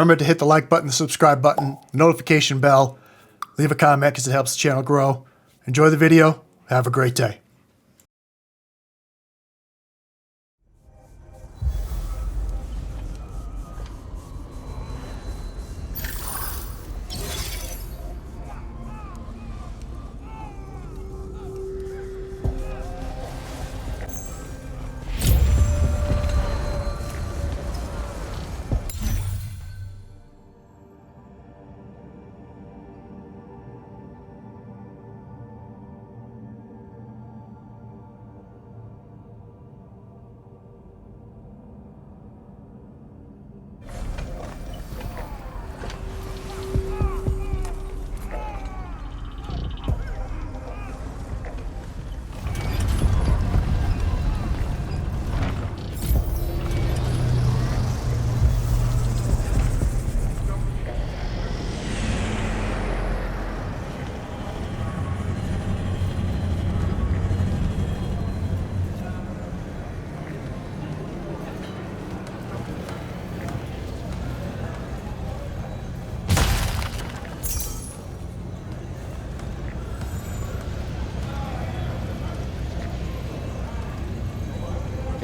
Remember to hit the like button, the subscribe button, the notification bell. Leave a comment because it helps the channel grow. Enjoy the video. Have a great day.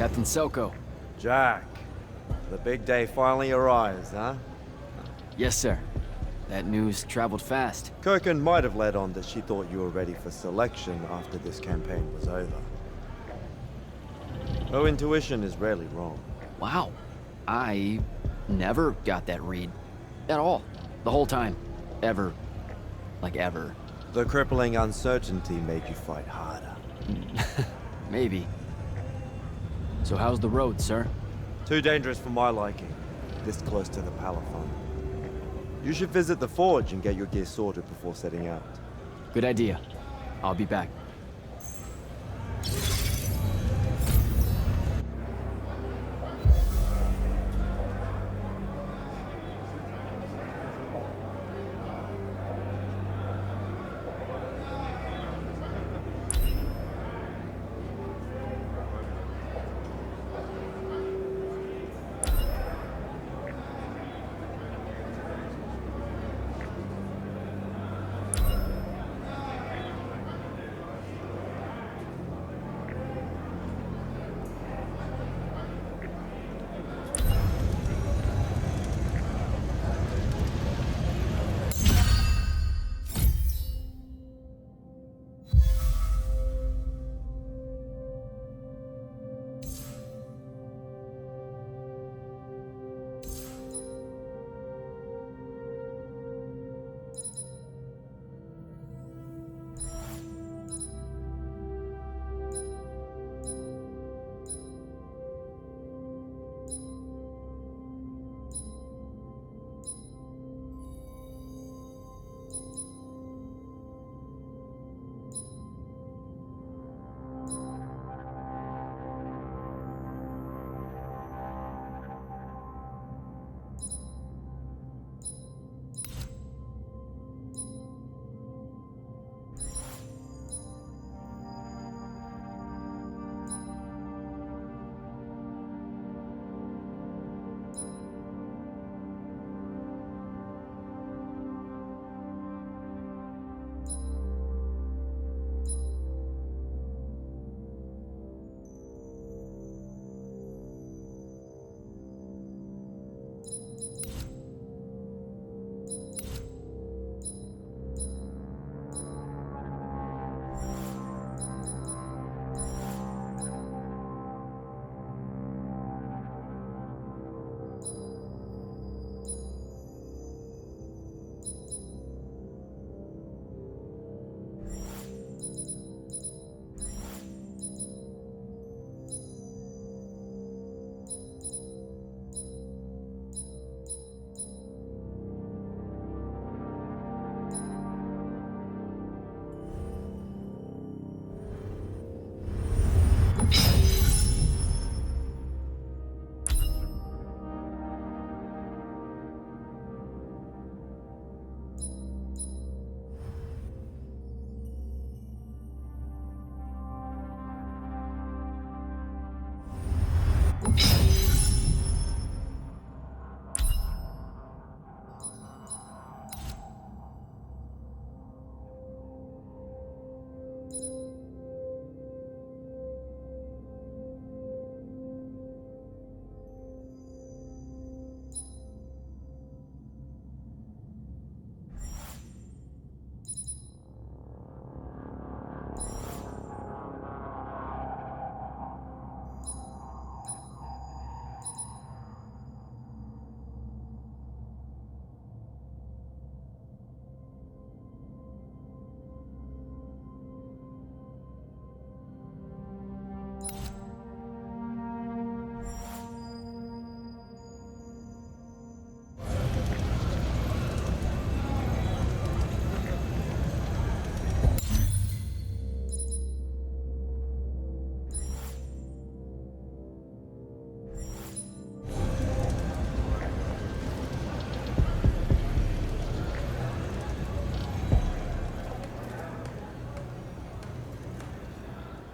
Captain Selko. Jack, the big day finally arrives, huh? Yes, sir. That news traveled fast. Kirkin might have led on that she thought you were ready for selection after this campaign was over. Her intuition is rarely wrong. Wow. I never got that read. At all. The whole time. Ever. Like ever. The crippling uncertainty made you fight harder. Maybe. So how's the road, sir? Too dangerous for my liking, this close to the Palathon. You should visit the forge and get your gear sorted before setting out. Good idea. I'll be back.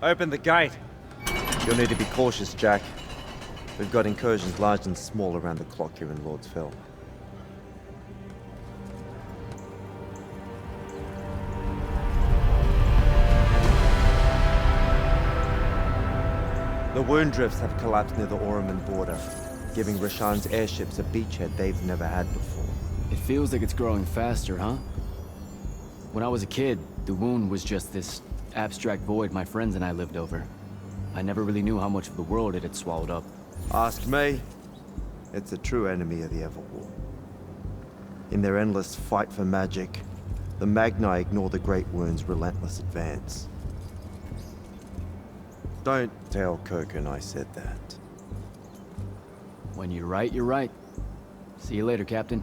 Open the gate. You'll need to be cautious, Jack. We've got incursions large and small around the clock here in Lordsville. The wound drifts have collapsed near the Orman border, giving Rashan's airships a beachhead they've never had before. It feels like it's growing faster, huh? When I was a kid, the wound was just this abstract void my friends and I lived over. I never really knew how much of the world it had swallowed up. Ask me. It's a true enemy of the Everwar. In their endless fight for magic, the Magni ignore the Great Wound's relentless advance. Don't tell Kirkin I said that. When you're right, you're right. See you later, Captain.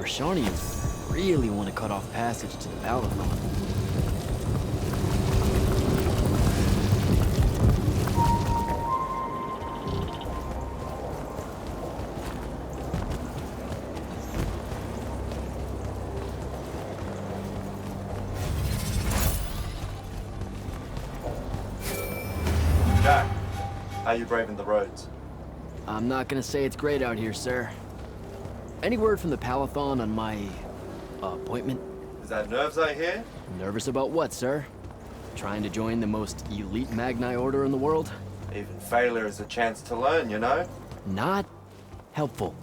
Marshanians really want to cut off passage to the Palathon. Jack, how you braving the roads? I'm not gonna say it's great out here, sir. Any word from the Palathon on my appointment? Is that nerves I hear? Nervous about what, sir? Trying to join the most elite Magni order in the world? Even failure is a chance to learn, you know? Not helpful.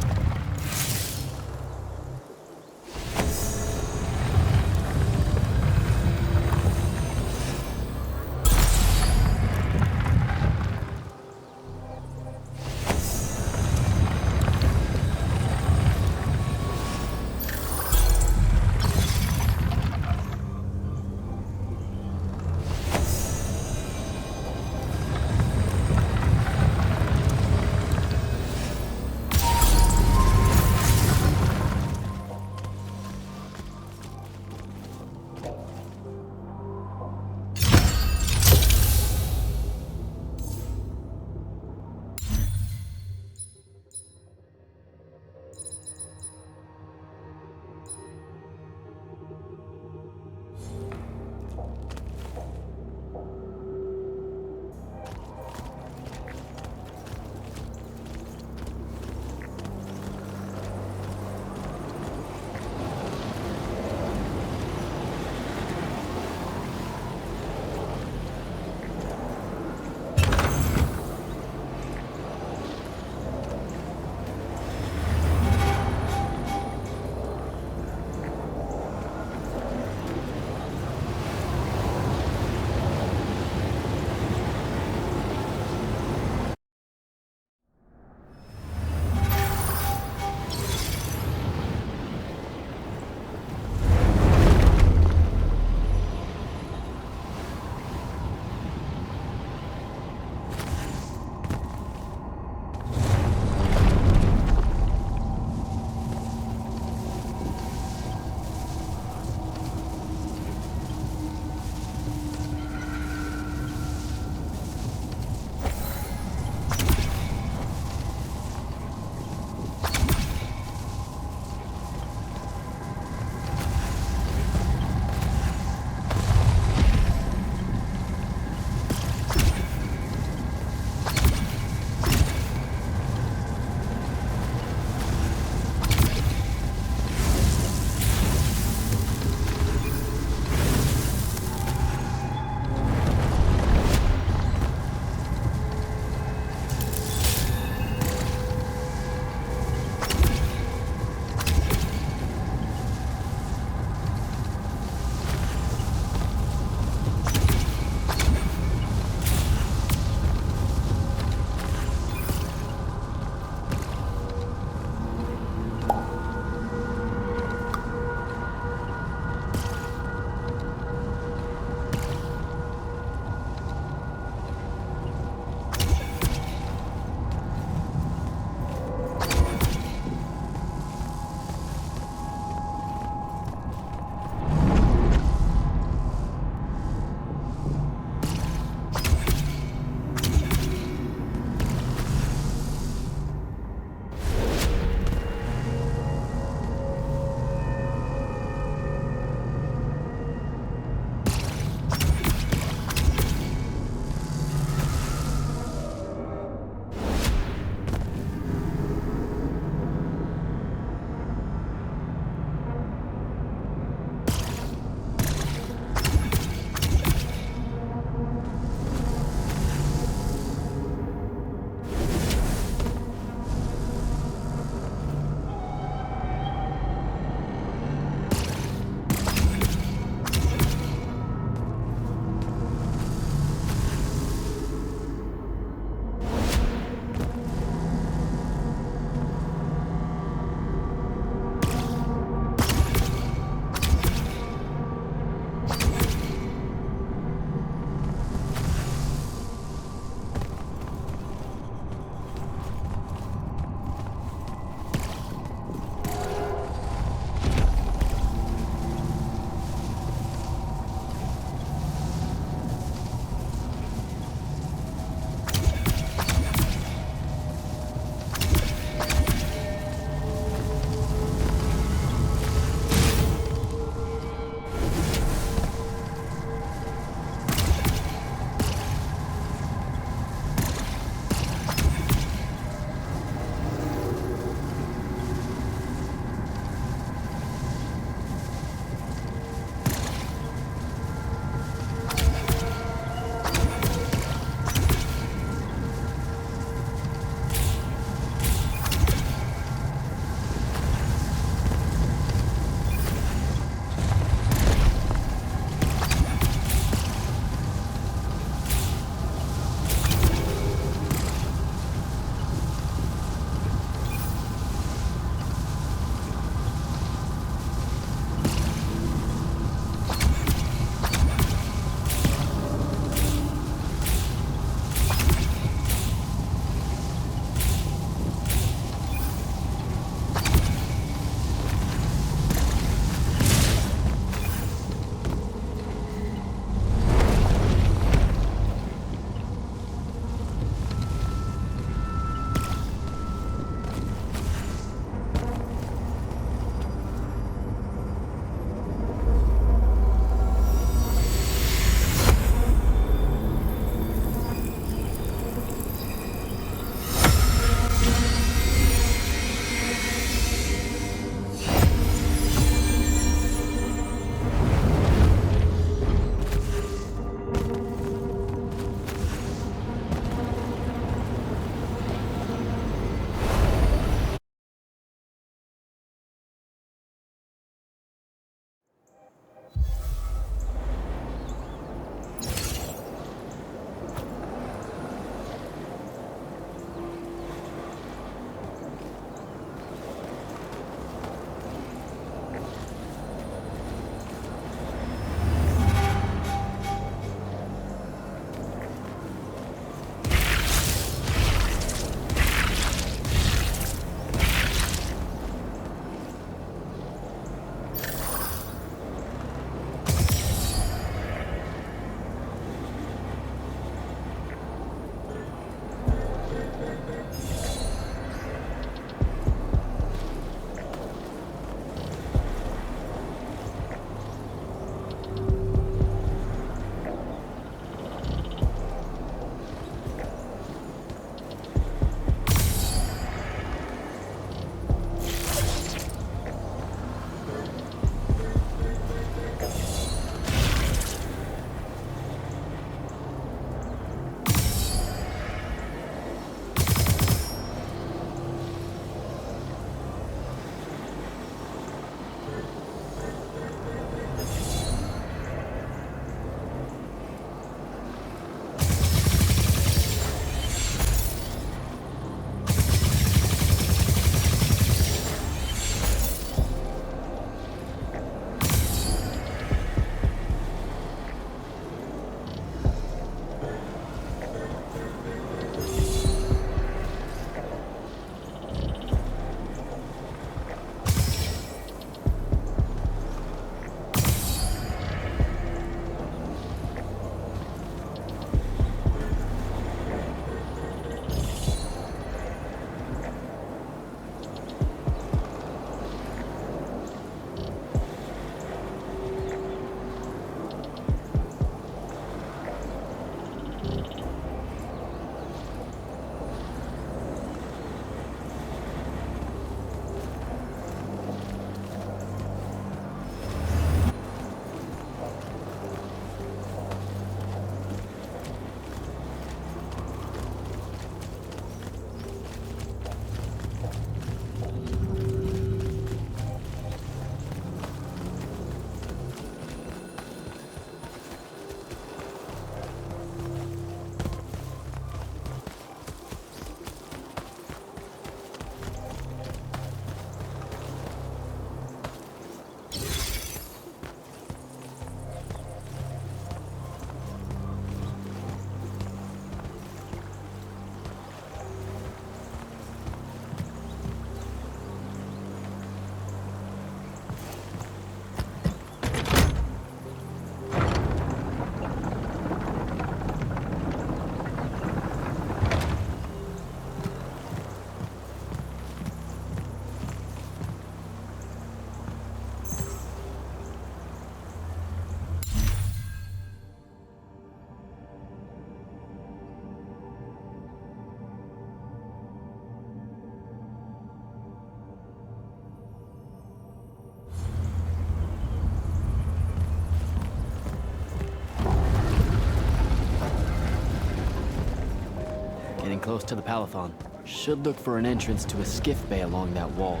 close to the Palathon. Should look for an entrance to a skiff bay along that wall.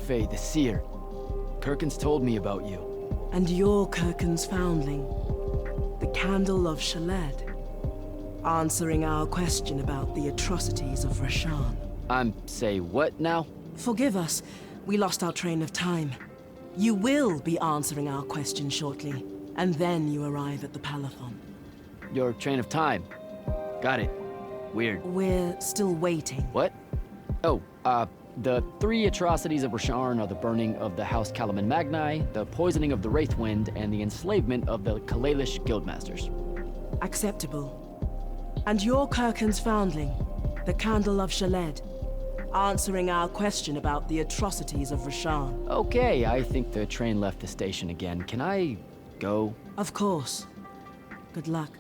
Faye, the seer. Kirkin's told me about you. And you're Kirkin's foundling, the Candle of Shaled, answering our question about the atrocities of Rashan. Say what now? Forgive us, we lost our train of time. You will be answering our question shortly, and then you arrive at the Palathon. Your train of time. Got it. Weird. We're still waiting. What? Oh, the 3 atrocities of Rasharn are the burning of the House Kalaman Magni, the poisoning of the Wraithwind, and the enslavement of the Kalalish Guildmasters. Acceptable. And you're Kirkin's foundling, the Candle of Shaled, answering our question about the atrocities of Rasharn. Okay, I think the train left the station again. Can I go? Of course. Good luck.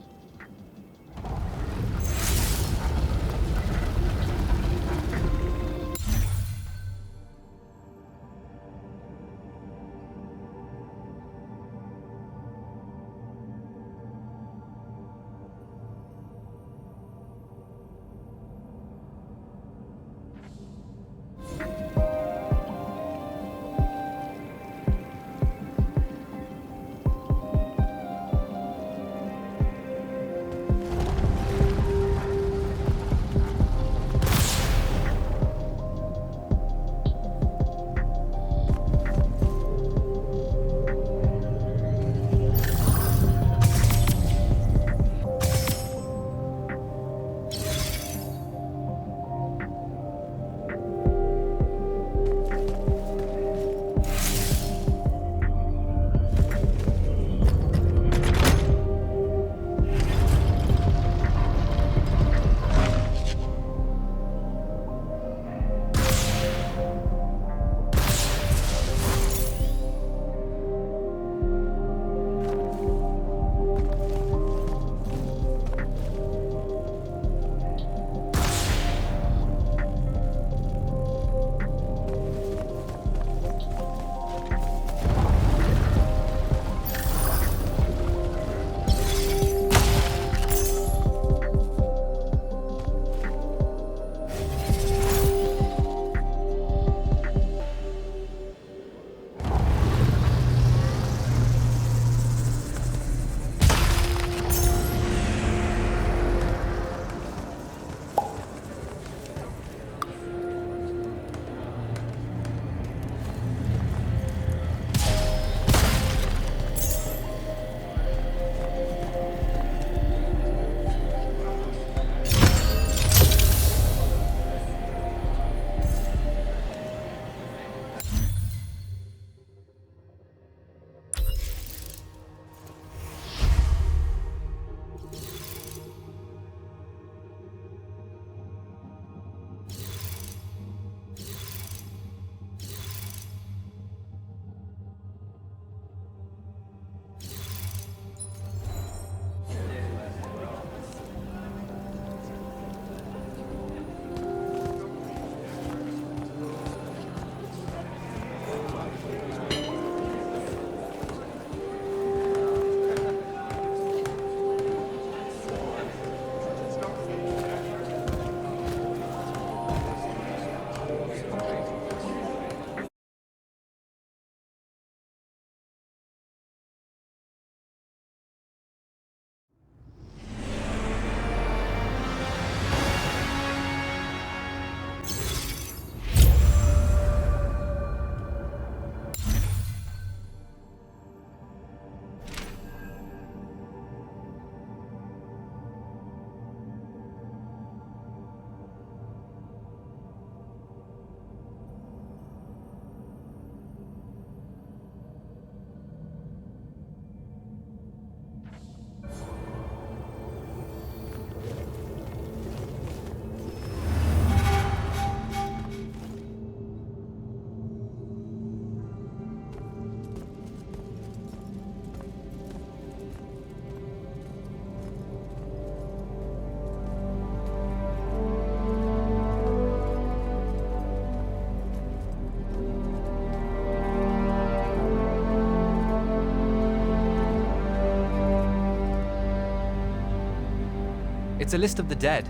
It's a list of the dead.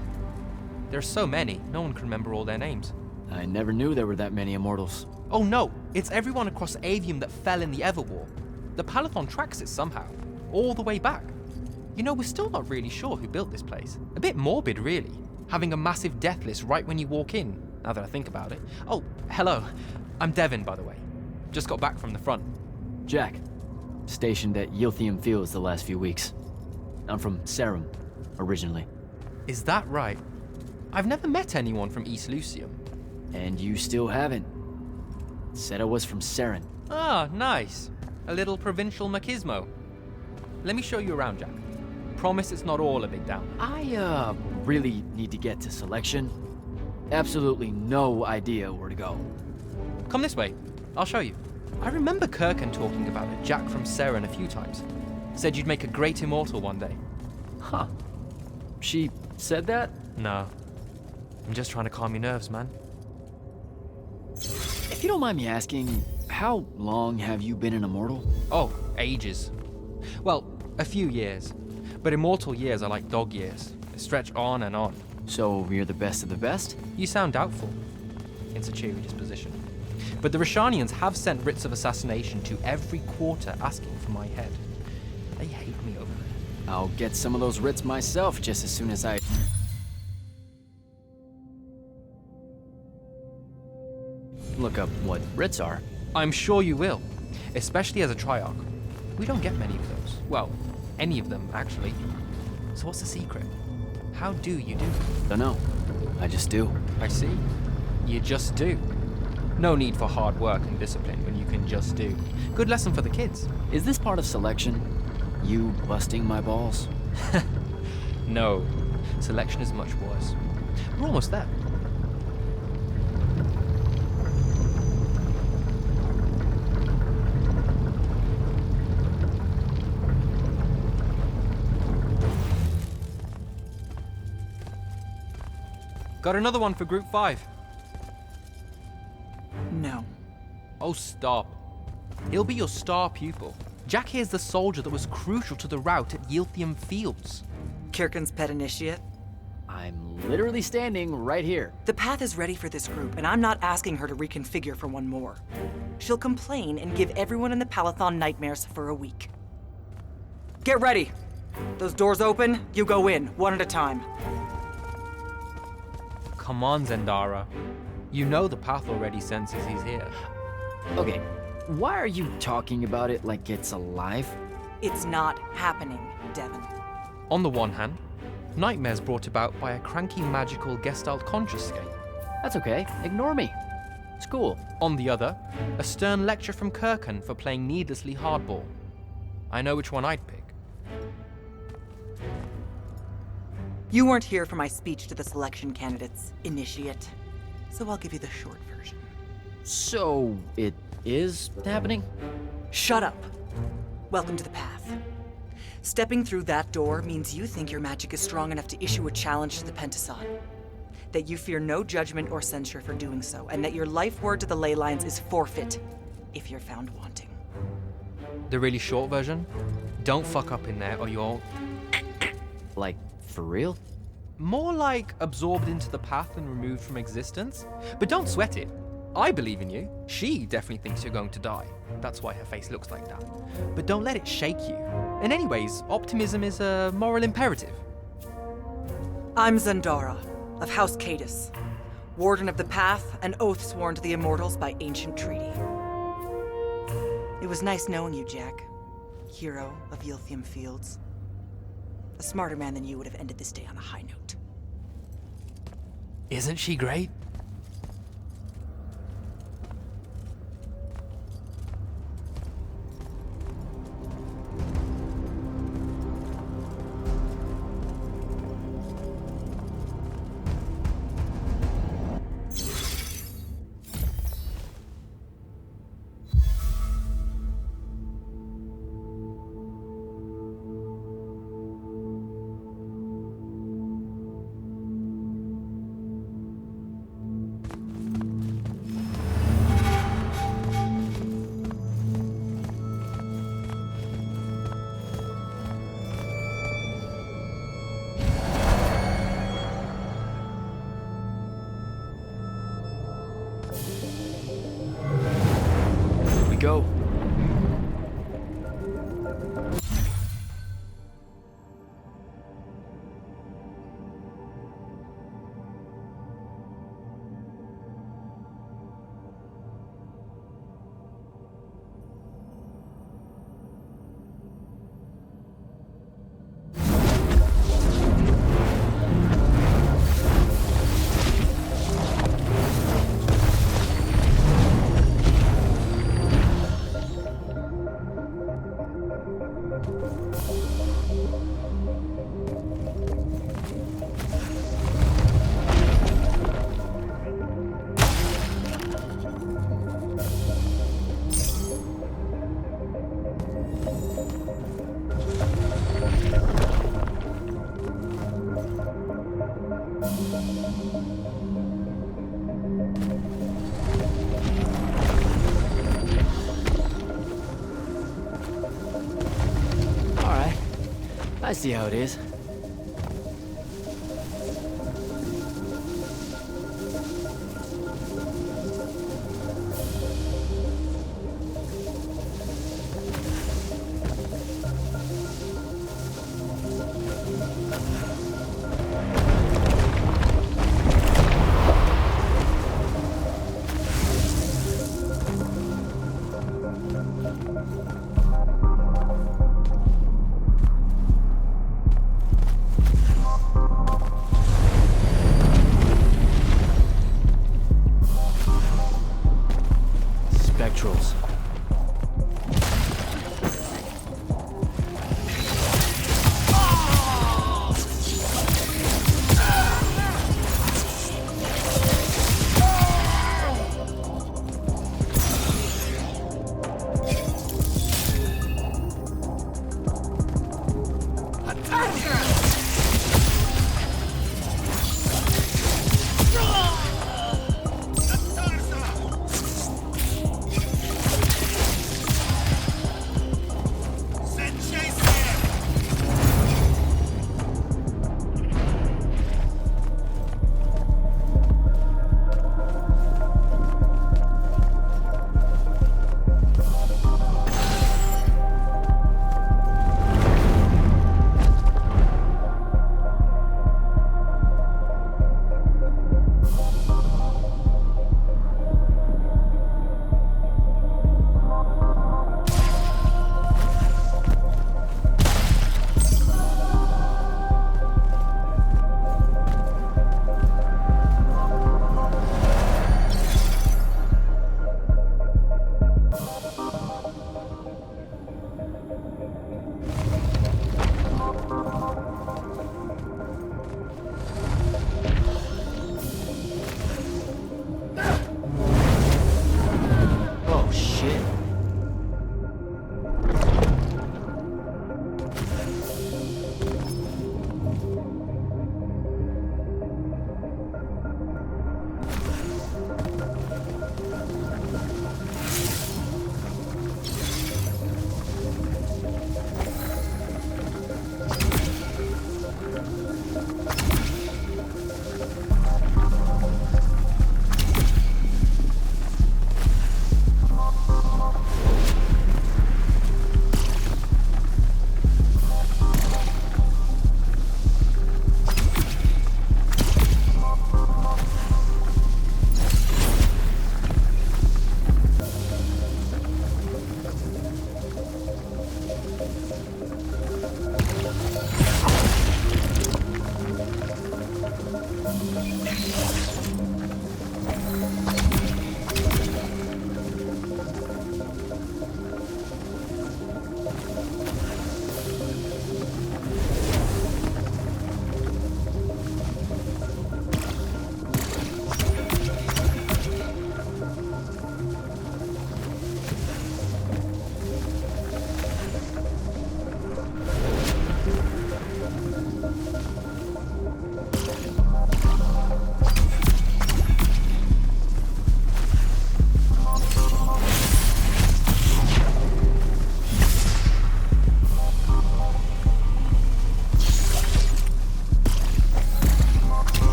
There are so many, no one can remember all their names. I never knew there were that many immortals. Oh no, it's everyone across Aveum that fell in the Everwar. The Palathon tracks it somehow, all the way back. You know, we're still not really sure who built this place. A bit morbid, really. Having a massive death list right when you walk in, now that I think about it. Oh, hello. I'm Devin, by the way. Just got back from the front. Jack, stationed at Yilthium Fields the last few weeks. I'm from Sarum, originally. Is that right? I've never met anyone from East Lucium. And you still haven't. Said I was from Saren. Ah, nice. A little provincial machismo. Let me show you around, Jack. Promise it's not all a big downer. I, really need to get to Selection. Absolutely no idea where to go. Come this way. I'll show you. I remember Kirkan talking about a Jack from Seren a few times. Said you'd make a great immortal one day. Huh. She said that? No. I'm just trying to calm your nerves, man. If you don't mind me asking, how long have you been an immortal? Oh, ages. Well, a few years. But immortal years are like dog years. They stretch on and on. So you're the best of the best? You sound doubtful. It's a cheery disposition. But the Rishanians have sent writs of assassination to every quarter asking for my head. They hate me over it. I'll get some of those writs myself just as soon as I... look up what writs are. I'm sure you will, especially as a Triarch. We don't get many of those. Well, any of them, actually. So what's the secret? How do you do it? Dunno. I just do. I see. You just do. No need for hard work and discipline when you can just do. Good lesson for the kids. Is this part of Selection? You busting my balls? No. Selection is much worse. We're almost there. Got another one for Group 5. No. Oh, stop. He'll be your star pupil. Jack here's the soldier that was crucial to the rout at Yilthium Fields. Kirkan's pet initiate? I'm literally standing right here. The path is ready for this group, and I'm not asking her to reconfigure for one more. She'll complain and give everyone in the Palathon nightmares for a week. Get ready! Those doors open, you go in, one at a time. Come on, Zendara. You know the path already senses he's here. Okay, why are you talking about it like it's alive? It's not happening, Devin. On the one hand, nightmares brought about by a cranky magical Gestalt conscious scape. That's okay, ignore me. It's cool. On the other, a stern lecture from Kirkan for playing needlessly hardball. I know which one I'd pick. You weren't here for my speech to the selection candidates, initiate. So I'll give you the short version. So, it is happening? Shut up. Welcome to the path. Stepping through that door means you think your magic is strong enough to issue a challenge to the Pentason. That you fear no judgment or censure for doing so, and that your life word to the ley lines is forfeit if you're found wanting. The really short version? Don't fuck up in there or you'll... Like, for real? More like absorbed into the path and removed from existence. But don't sweat it. I believe in you. She definitely thinks you're going to die. That's why her face looks like that. But don't let it shake you. And anyways, optimism is a moral imperative. I'm Zendara, of House Cadus, Warden of the Path, an oath sworn to the Immortals by ancient treaty. It was nice knowing you, Jack. Hero of Yilthium Fields. A smarter man than you would have ended this day on a high note. Isn't she great? go. Alright. I see how it is.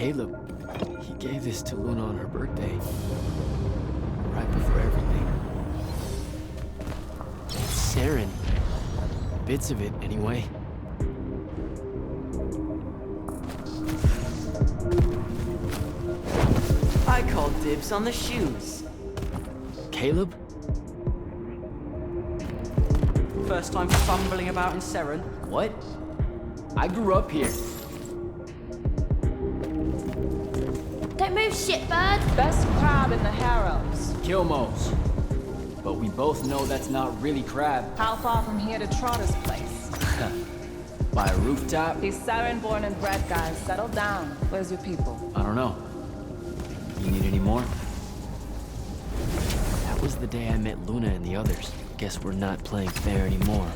Caleb, he gave this to Luna on her birthday. Right before everything. It's Saren. Bits of it, anyway. I call dibs on the shoes. Caleb? First time fumbling about in Seren. What? I grew up here. Don't move, shitbird! Best crab in the Harrows. Kilmos. But we both know that's not really crab. How far from here to Trotter's place? By a rooftop? These Saren-born and bred guys, settle down. Where's your people? I don't know. You need any more? That was the day I met Luna and the others. Guess we're not playing fair anymore.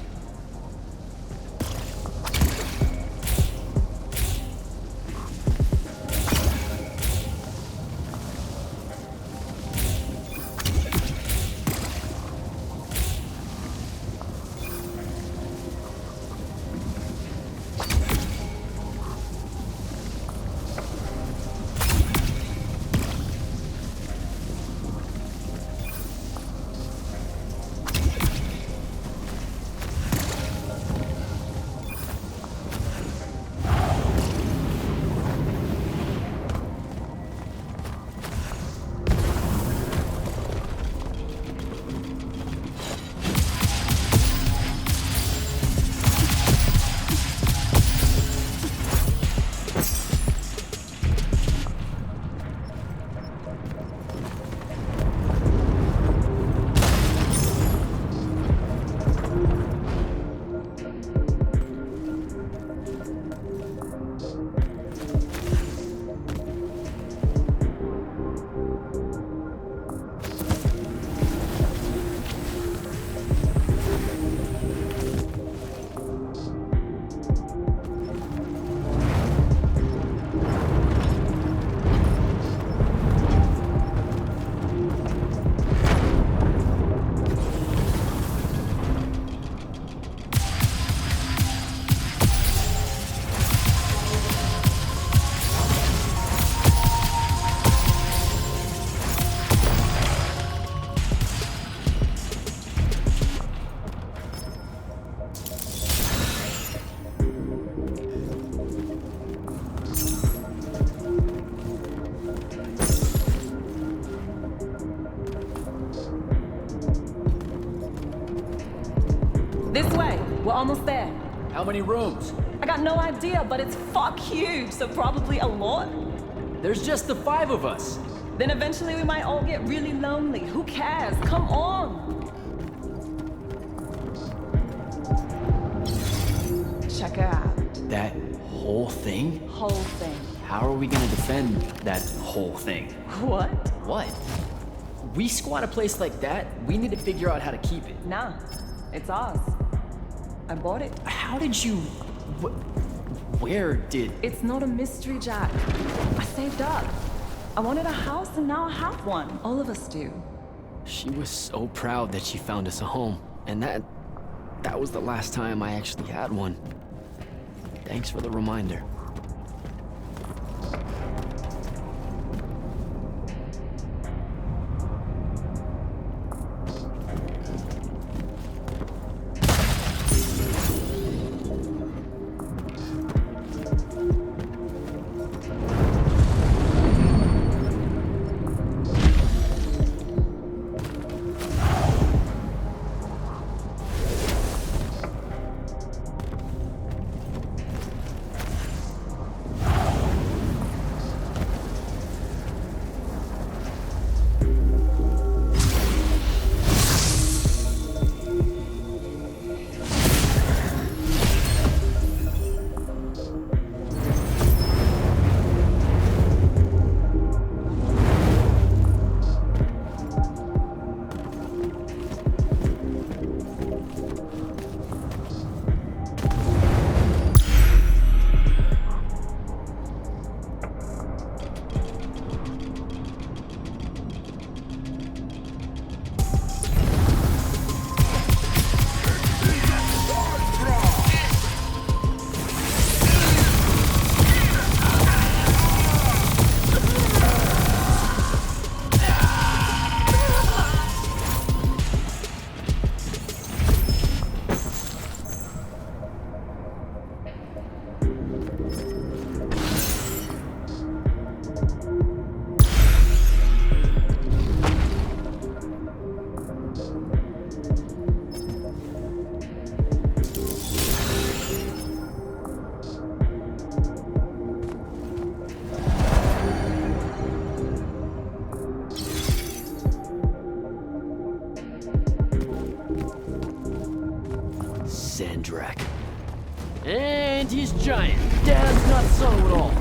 This way. We're almost there. How many rooms? I got no idea, but it's fuck huge, so probably a lot. There's just the 5 of us. Then eventually we might all get really lonely. Who cares? Come on. Check her out. That whole thing? Whole thing. How are we gonna defend that whole thing? What? What? We squat a place like that, we need to figure out how to keep it. Nah, it's ours. I bought it. How did you... Where did... It's not a mystery, Jack. I saved up. I wanted a house and now I have one. All of us do. She was so proud that she found us a home. And that was the last time I actually had one. Thanks for the reminder. scientist giant. Dad's not subtle at all.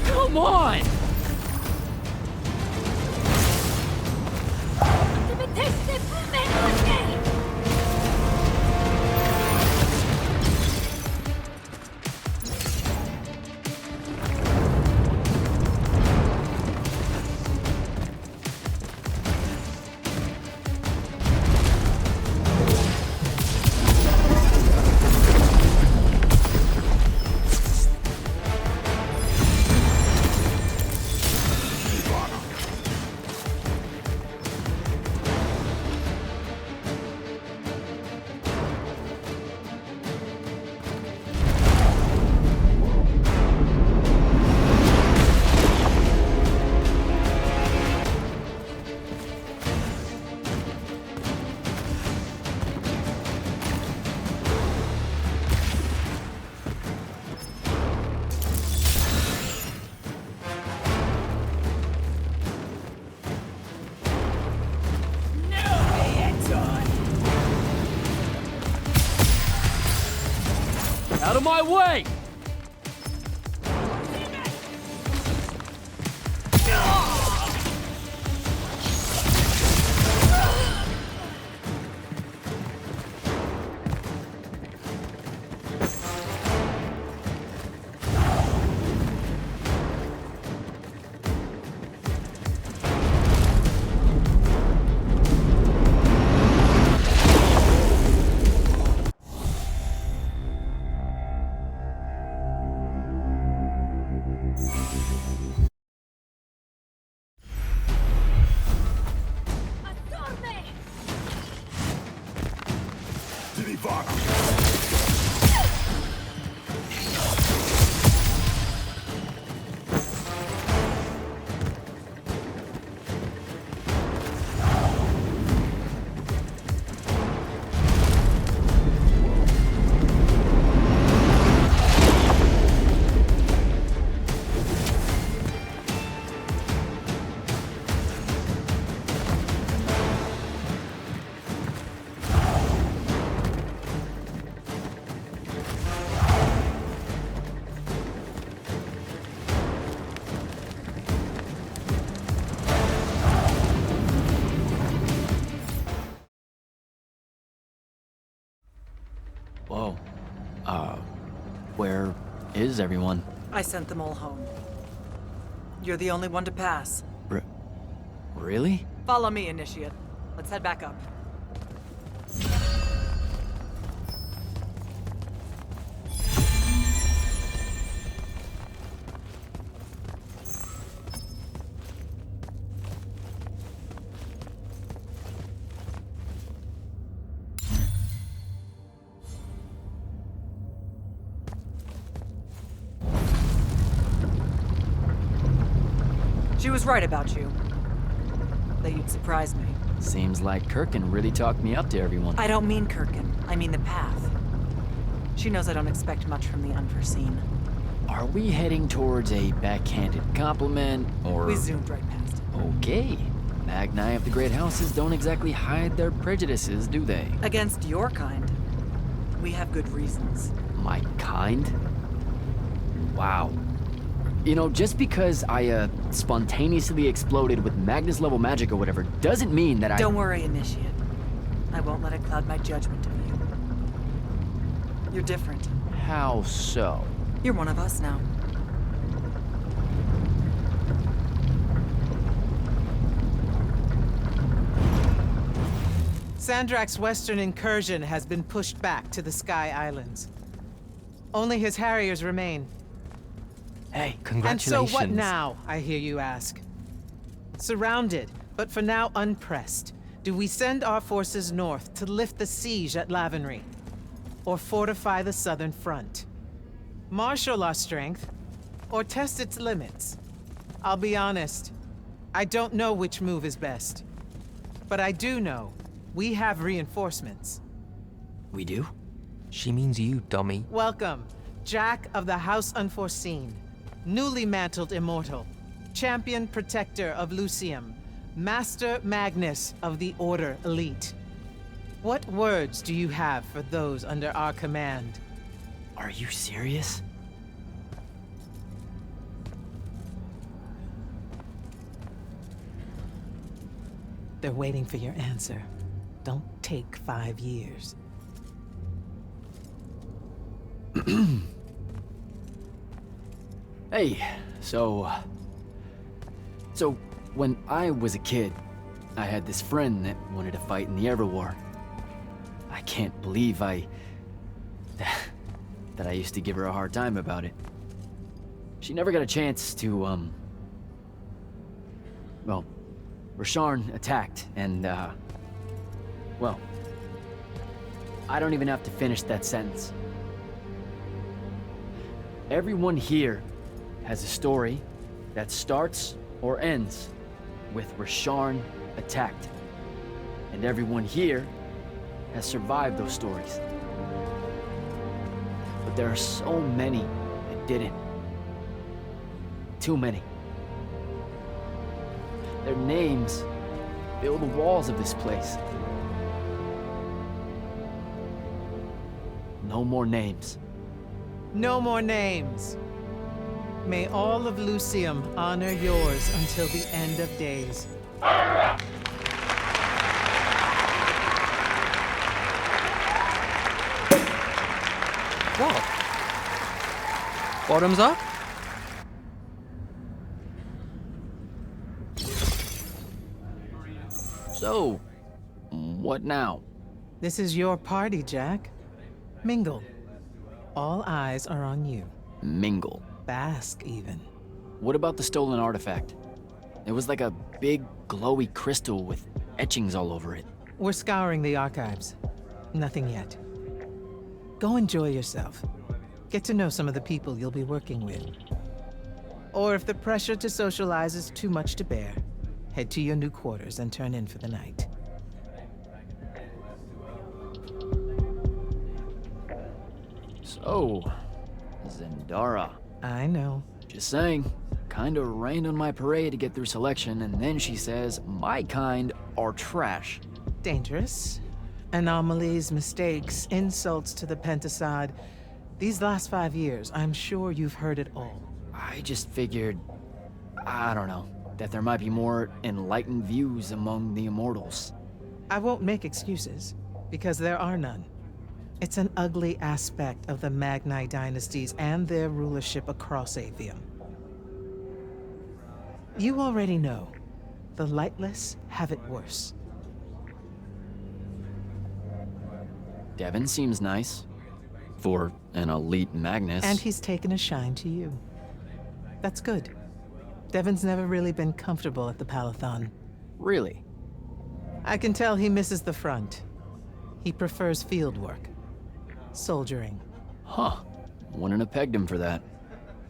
Come on! Out of my way! Whoa. Where is everyone? I sent them all home. You're the only one to pass. Really? Follow me, Initiate. Let's head back up. She was right about you. That you'd surprise me. Seems like Kirkin really talked me up to everyone. I don't mean Kirkin. I mean the path. She knows I don't expect much from the unforeseen. Are we heading towards a backhanded compliment, or...? We zoomed right past it. Okay. Magni of the Great Houses don't exactly hide their prejudices, do they? Against your kind. We have good reasons. My kind? Wow. You know, just because I, spontaneously exploded with Magnus-level magic or whatever, doesn't mean that I... Don't worry, Initiate. I won't let it cloud my judgment of you. You're different. How so? You're one of us now. Sandrak's western incursion has been pushed back to the Sky Islands. Only his Harriers remain. Hey, And congratulations. so what now, I hear you ask? Surrounded, but for now unpressed, do we send our forces north to lift the siege at Lavenry? Or fortify the southern front? Marshal our strength, or test its limits? I'll be honest, I don't know which move is best. But I do know we have reinforcements. We do? She means you, dummy. Welcome, Jack of the House Unforeseen, newly mantled immortal, champion protector of Lucium, Master Magnus of the Order Elite. What words do you have for those under our command? Are you serious? They're waiting for your answer. Don't take 5 years. Hey, so when I was a kid, I had this friend that wanted to fight in the Everwar. I can't believe that I used to give her a hard time about it. She never got a chance to, well, Rasharn attacked, and, well, I don't even have to finish that sentence. Everyone here has a story that starts or ends with Rasharn attacked. And everyone here has survived those stories. But there are so many that didn't. Too many. Their names fill the walls of this place. No more names. No more names. May all of Lucium honor yours until the end of days. What? Bottoms up? So, what now? This is your party, Jack. Mingle. All eyes are on you. Mingle. Bask, even. What about the stolen artifact? It was like a big, glowy crystal with etchings all over it. We're scouring the archives. Nothing yet. Go enjoy yourself. Get to know some of the people you'll be working with. Or if the pressure to socialize is too much to bear, head to your new quarters and turn in for the night. So, Zendara. I know. Just saying. Kinda rained on my parade to get through selection, and then she says my kind are trash. Dangerous. Anomalies, mistakes, insults to the Pentasod. These last 5 years, I'm sure you've heard it all. I just figured, I don't know, that there might be more enlightened views among the Immortals. I won't make excuses, because there are none. It's an ugly aspect of the Magni dynasties and their rulership across Aveum. You already know, the lightless have it worse. Devin seems nice. For an elite Magnus. And he's taken a shine to you. That's good. Devin's never really been comfortable at the Palathon. Really? I can tell he misses the front. He prefers field work. Soldiering. Huh. Wouldn't have pegged him for that.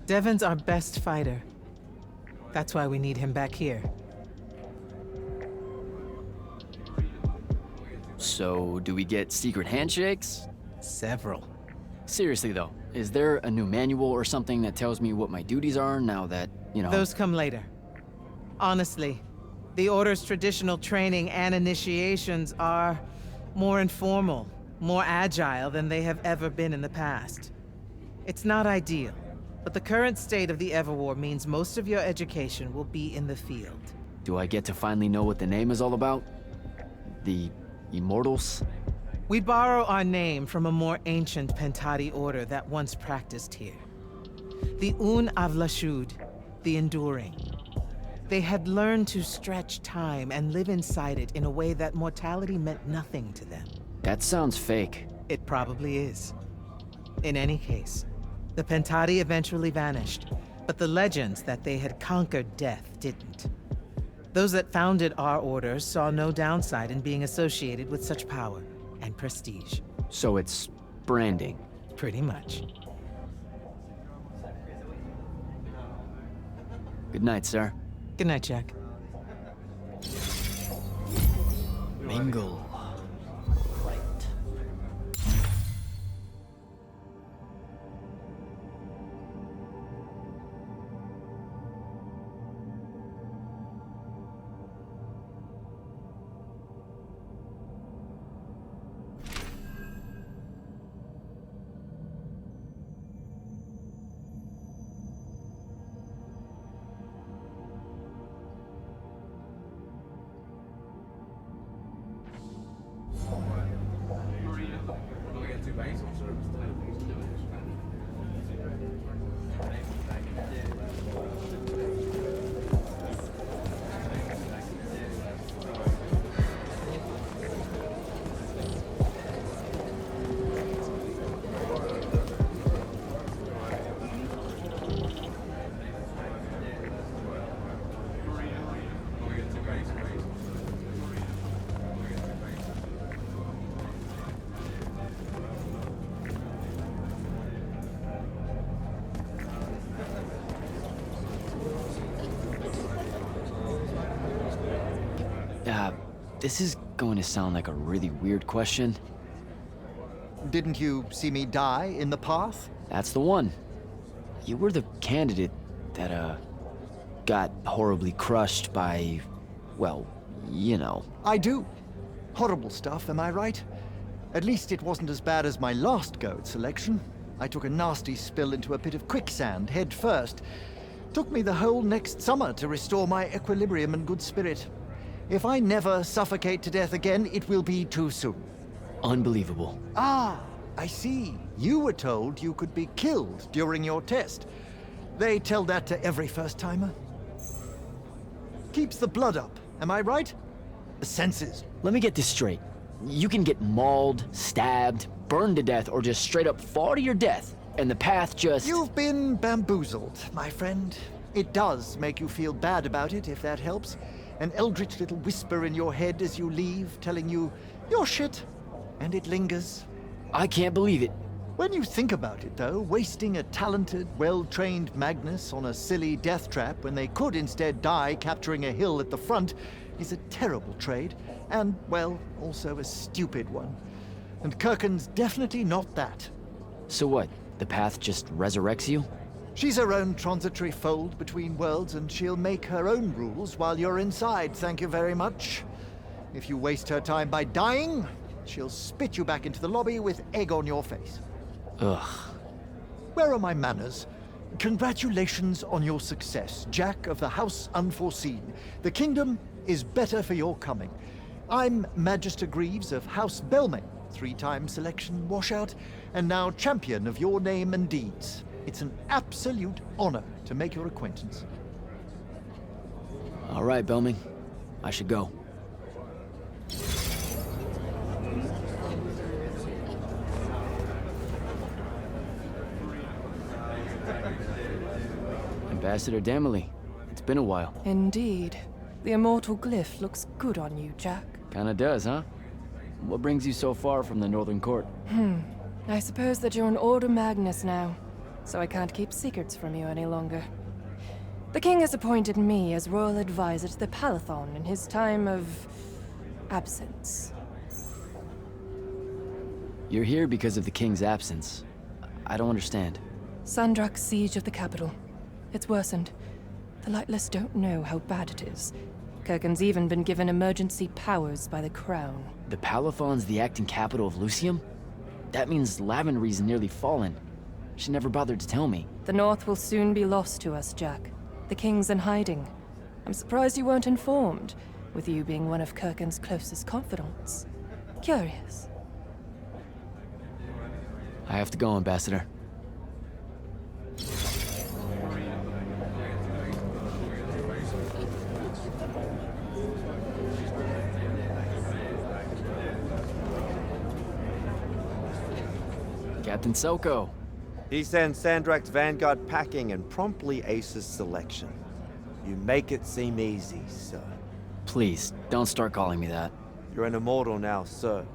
Devin's our best fighter. That's why we need him back here. So, do we get secret handshakes? Several. Seriously though, is there a new manual or something that tells me what my duties are now that, you know... Those come later. Honestly, the Order's traditional training and initiations are more informal, more agile than they have ever been in the past. It's not ideal, but the current state of the Everwar means most of your education will be in the field. Do I get to finally know what the name is all about? The Immortals? We borrow our name from a more ancient Pentati order that once practiced here. The Un Avlashud, the Enduring. They had learned to stretch time and live inside it in a way that mortality meant nothing to them. That sounds fake. It probably is. In any case, the Pentati eventually vanished, but the legends that they had conquered death didn't. Those that founded our order saw no downside in being associated with such power and prestige. So it's branding. Pretty much. Good night, sir. Good night, Jack. Mingle. Right. This is going to sound like a really weird question. Didn't you see me die in the path? That's the one. You were the candidate that, got horribly crushed by, well, you know. I do. Horrible stuff, am I right? At least it wasn't as bad as my last go at selection. I took a nasty spill into a pit of quicksand head first. Took me the whole next summer to restore my equilibrium and good spirit. If I never suffocate to death again, it will be too soon. Unbelievable. Ah, I see. You were told you could be killed during your test. They tell that to every first-timer. Keeps the blood up, am I right? The senses. Let me get this straight. You can get mauled, stabbed, burned to death, or just straight up fall to your death, and the path just... You've been bamboozled, my friend. It does make you feel bad about it, if that helps. An eldritch little whisper in your head as you leave, telling you, you're shit. And it lingers. I can't believe it. When you think about it, though, wasting a talented, well-trained Magnus on a silly death trap when they could instead die capturing a hill at the front is a terrible trade, and, well, also a stupid one. And Kirken's definitely not that. So what? The path just resurrects you? She's her own transitory fold between worlds, and she'll make her own rules while you're inside, thank you very much. If you waste her time by dying, she'll spit you back into the lobby with egg on your face. Ugh. Where are my manners? Congratulations on your success, Jack of the House Unforeseen. The kingdom is better for your coming. I'm Magister Greaves of House Belmane, 3-time selection washout, and now champion of your name and deeds. It's an absolute honor to make your acquaintance. All right, Belming. I should go. Ambassador Damley, it's been a while. Indeed. The immortal glyph looks good on you, Jack. Kinda does, huh? What brings you so far from the Northern Court? I suppose that you're an Order Magnus now, so I can't keep secrets from you any longer. The king has appointed me as royal advisor to the Palathon in his time of... absence. You're here because of the king's absence. I don't understand. Sandrak's siege of the capital. It's worsened. The Lightless don't know how bad it is. Kirken's even been given emergency powers by the crown. The Palathon's the acting capital of Lucium? That means Lavenry's nearly fallen. She never bothered to tell me. The North will soon be lost to us, Jack. The king's in hiding. I'm surprised you weren't informed, with you being one of Kirken's closest confidants. Curious. I have to go, Ambassador. Captain Selko. He sends Sandrak's vanguard packing and promptly aces selection. You make it seem easy, sir. Please, don't start calling me that. You're an immortal now, sir.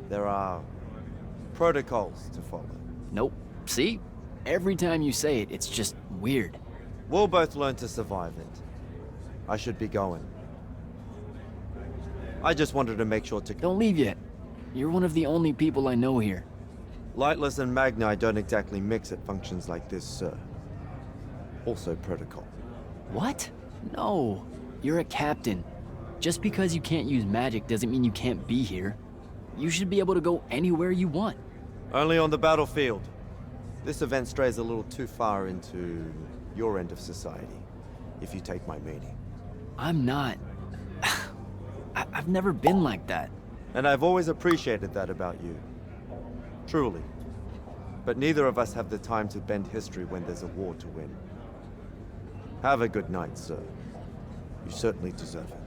There are protocols to follow. Nope. See? Every time you say it, it's just weird. We'll both learn to survive it. I should be going. I just wanted to make sure to... Don't leave yet. You're one of the only people I know here. Lightless and Magni don't exactly mix at functions like this, sir. Also protocol. What? No. You're a captain. Just because you can't use magic doesn't mean you can't be here. You should be able to go anywhere you want. Only on the battlefield. This event strays a little too far into your end of society, if you take my meaning. I'm not. I've never been like that. And I've always appreciated that about you. Truly. But neither of us have the time to bend history when there's a war to win. Have a good night, sir. You certainly deserve it.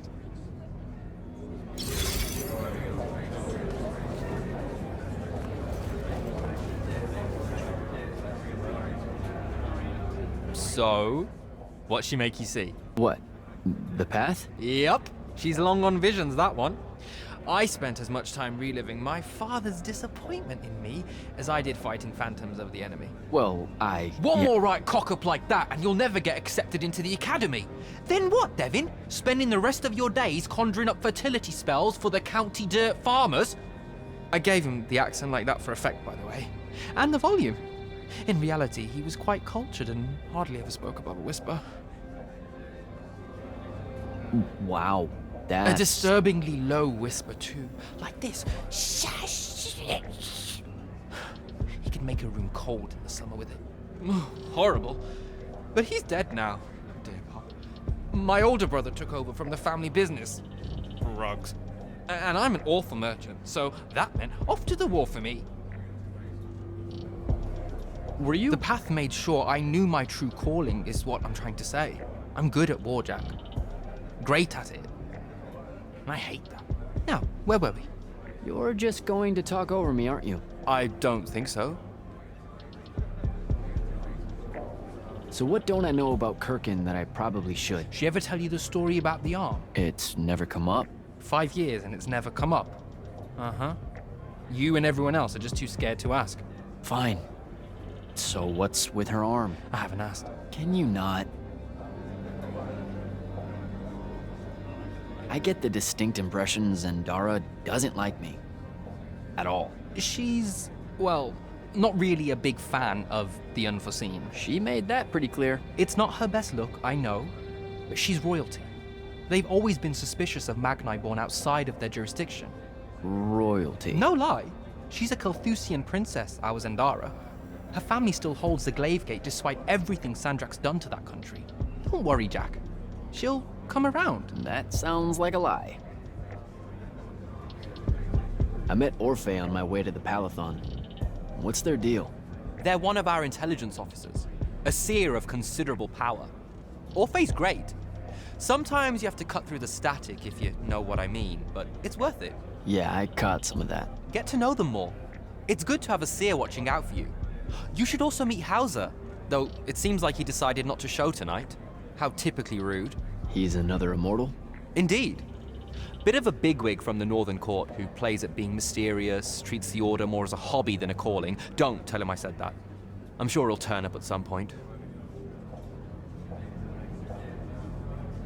So, what'd she make you see? What? The path? Yup, she's long on visions, that one. I spent as much time reliving my father's disappointment in me as I did fighting phantoms of the enemy. Well, One more right cock-up like that and you'll never get accepted into the academy. Then what, Devin? Spending the rest of your days conjuring up fertility spells for the county dirt farmers? I gave him the accent like that for effect, by the way. And the volume. In reality, he was quite cultured and hardly ever spoke above a whisper. Wow. That's... A disturbingly low whisper, too. Like this. He could make a room cold in the summer with it. Horrible. But he's dead now. Dear Pop. My older brother took over from the family business. Rugs. And I'm an awful merchant, so that meant off to the war for me. Were you? The path made sure I knew my true calling is what I'm trying to say. I'm good at war, Jack. Great at it. And I hate that. Now, where were we? You're just going to talk over me, aren't you? I don't think so. So what don't I know about Kirkin that I probably should? She ever tell you the story about the arm? It's never come up. 5 years and it's never come up. Uh-huh. You and everyone else are just too scared to ask. Fine. So what's with her arm? I haven't asked. Can you not? I get the distinct impression Zendara doesn't like me. At all. She's, well, not really a big fan of the unforeseen. She made that pretty clear. It's not her best look, I know, but she's royalty. They've always been suspicious of Magni born outside of their jurisdiction. Royalty? No lie. She's a Carthusian princess, our Zendara. Her family still holds the Glaive Gate despite everything Sandrak's done to that country. Don't worry, Jack. She'll come around. That sounds like a lie. I met Orphe on my way to the Palathon. What's their deal? They're one of our intelligence officers. A seer of considerable power. Orphe's great. Sometimes you have to cut through the static if you know what I mean, but it's worth it. Yeah, I caught some of that. Get to know them more. It's good to have a seer watching out for you. You should also meet Hauser, though it seems like he decided not to show tonight. How typically rude. He's another immortal? Indeed. Bit of a bigwig from the Northern Court who plays at being mysterious, treats the Order more as a hobby than a calling. Don't tell him I said that. I'm sure he'll turn up at some point.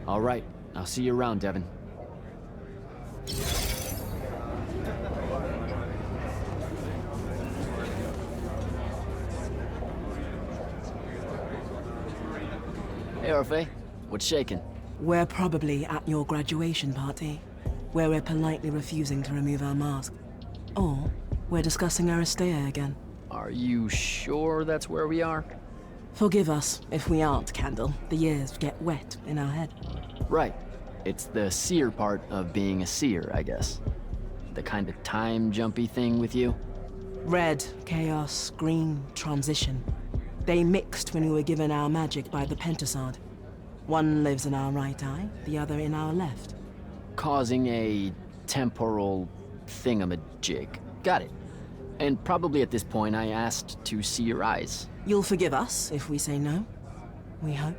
All right, I'll see you around, Devin. Hey, Orphe. What's shaking? We're probably at your graduation party, where we're politely refusing to remove our mask. Or we're discussing Aristea again. Are you sure that's where we are? Forgive us if we aren't, Candle. The years get wet in our head. Right. It's the seer part of being a seer, I guess. The kind of time-jumpy thing with you? Red, chaos, green, transition. They mixed when we were given our magic by the Pentasod. One lives in our right eye, the other in our left. Causing a temporal thingamajig. Got it. And probably at this point I asked to see your eyes. You'll forgive us if we say no. We hope.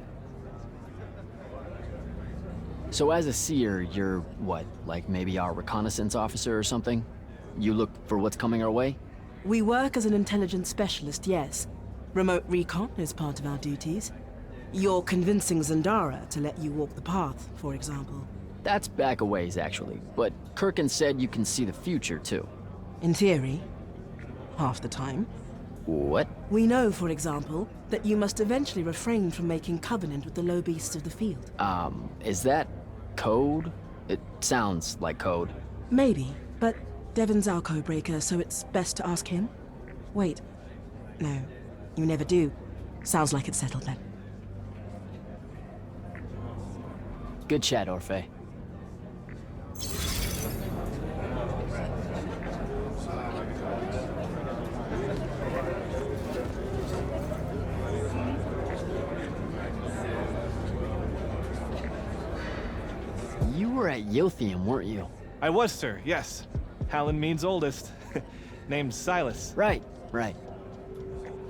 So as a seer, you're what, like maybe our reconnaissance officer or something? You look for what's coming our way? We work as an intelligence specialist, yes. Remote recon is part of our duties. You're convincing Zendara to let you walk the path, for example. That's back a ways, actually. But Kirkin said you can see the future, too. In theory, half the time. What? We know, for example, that you must eventually refrain from making covenant with the low beasts of the field. Is that code? It sounds like code. Maybe, but Devon's our codebreaker, so it's best to ask him. Wait. No, you never do. Sounds like it's settled then. Good chat, Orphe. You were at Yothium, weren't you? I was, sir, yes. Hallen means oldest. Named Silas. Right.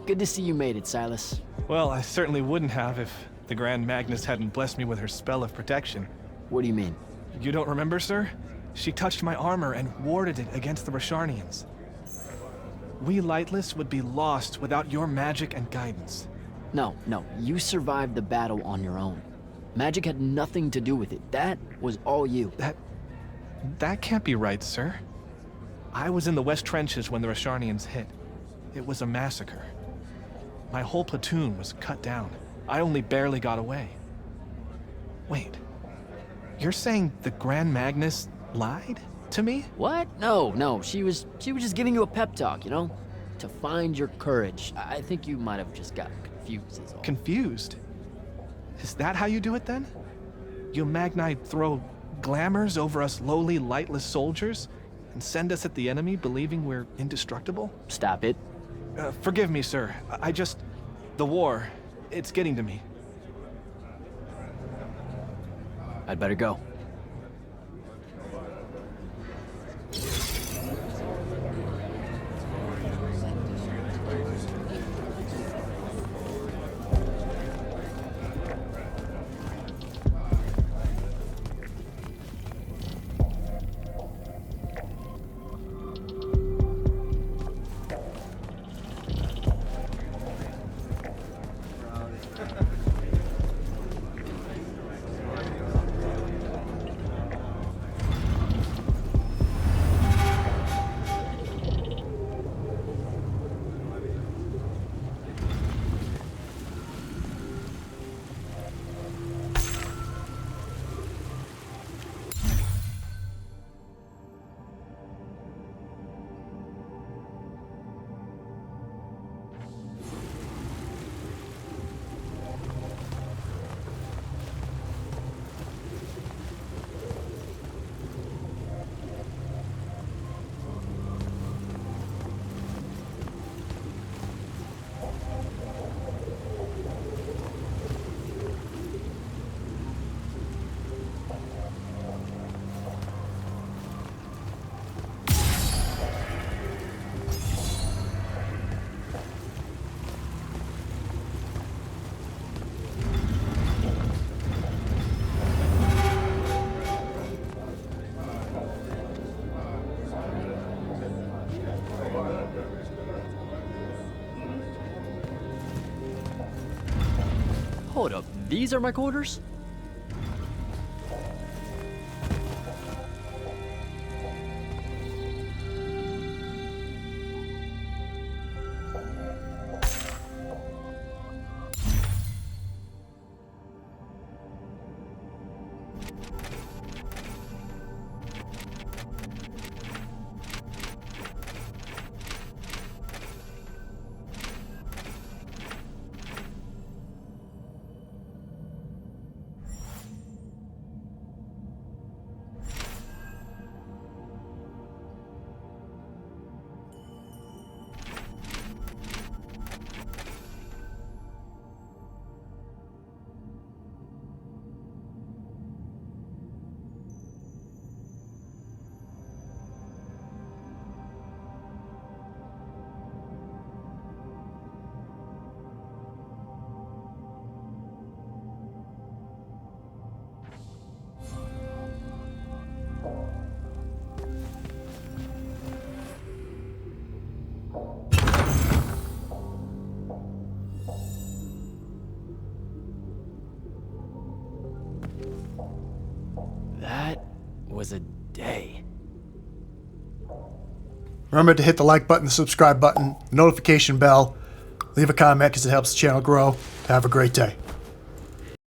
Good to see you made it, Silas. Well, I certainly wouldn't have if the Grand Magnus hadn't blessed me with her spell of protection. What do you mean? You don't remember, sir? She touched my armor and warded it against the Rasharnians. We Lightless would be lost without your magic and guidance. No, you survived the battle on your own. Magic had nothing to do with it. That was all you. That can't be right, sir. I was in the West Trenches when the Rasharnians hit. It was a massacre. My whole platoon was cut down. I only barely got away. Wait. You're saying the Grand Magnus lied to me? What? No. She was just giving you a pep talk, you know? To find your courage. I think you might have just gotten confused is all. Confused? Is that how you do it then? You Magnite throw glamours over us lowly, lightless soldiers and send us at the enemy believing we're indestructible? Stop it. Forgive me, sir. The war, it's getting to me. I'd better go. Hold up, these are my quarters? was a day. Remember to hit the like button, the subscribe button, notification bell. Leave a comment because it helps the channel grow. Have a great day.